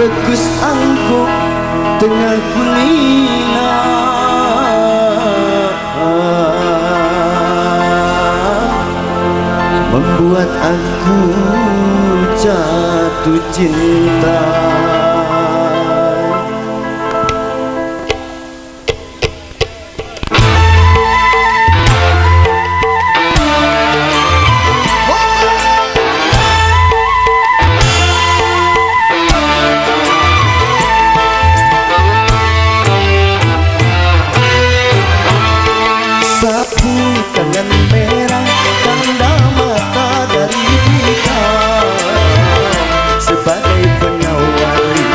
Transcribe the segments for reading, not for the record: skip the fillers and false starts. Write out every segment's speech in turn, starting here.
bagus angkuh tengah kulina membuat aku jatuh cinta. Sapu tangan merah, tanda mata dari kita sebagai penawari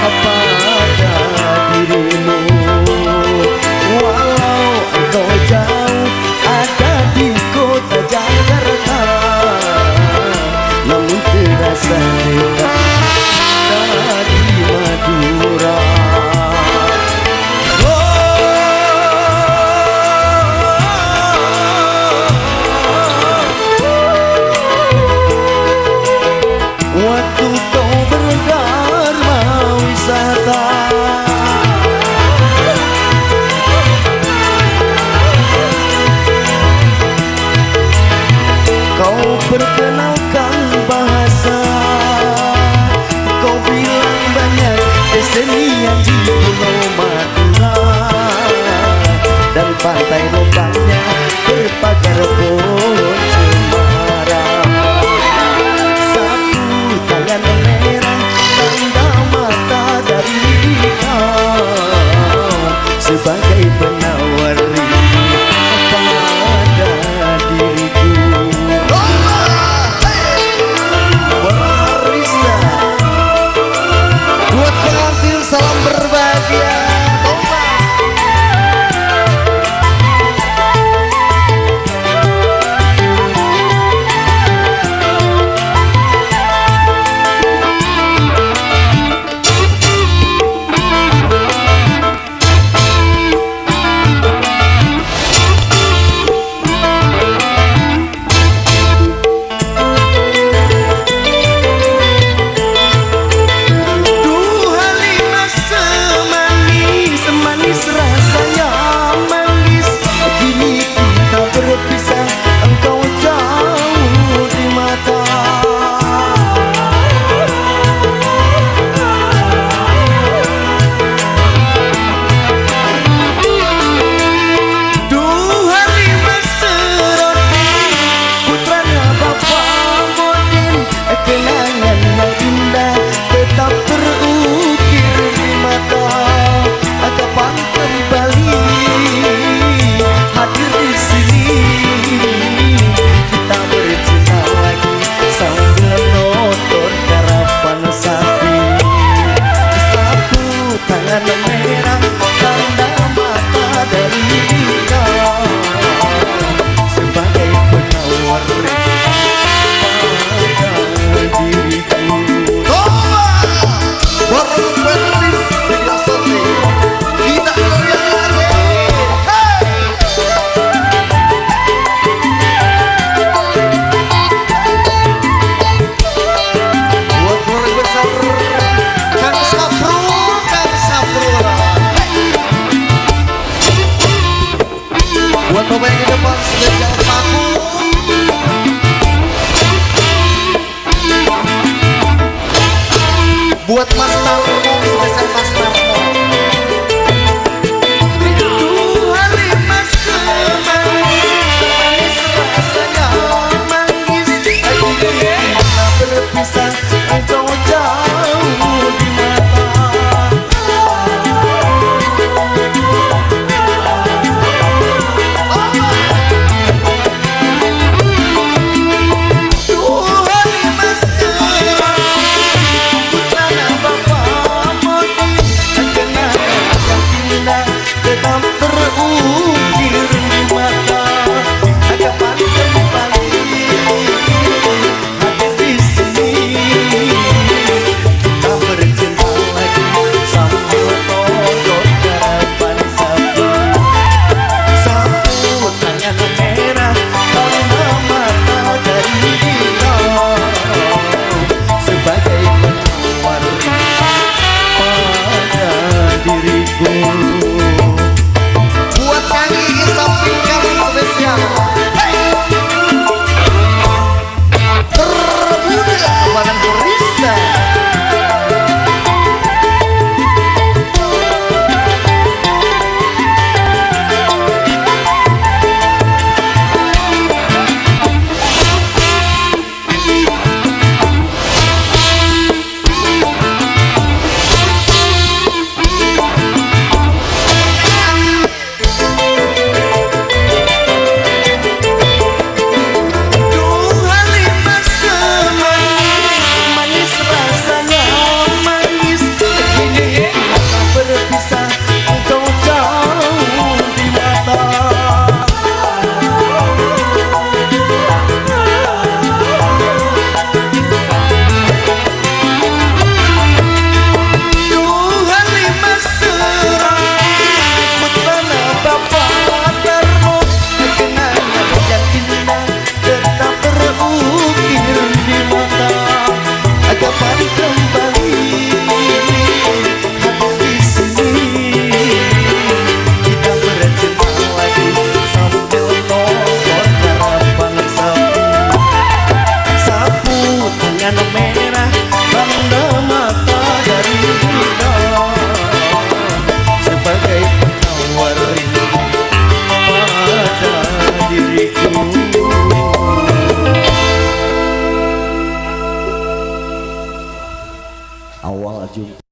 apa ada dirimu. Walau engkau jauh ada di kota Jakarta, namun terasa dekat dari Madura. Waktu kau berdharma wisata, kau perkenalkan bahasa, kau bilang banyak kesenian di Pulau Madura dan pantai lombangnya berpagar pohon cemara. Tangan merah, tanda mata dari kau sebagai penawari apa ada diriku. Barista buat pengantin salam berbahagia. Buat bapak yang di depan sudah jangan paku. Buat Mas Tarmo, spesial Mas Tarmo. Engkau jauh di mata, tetap terukir di mata. Kapan kembali hadir di sini dengan merah tanda mata dari kita sebagai penawar rindu pada diriku. Awal jumpa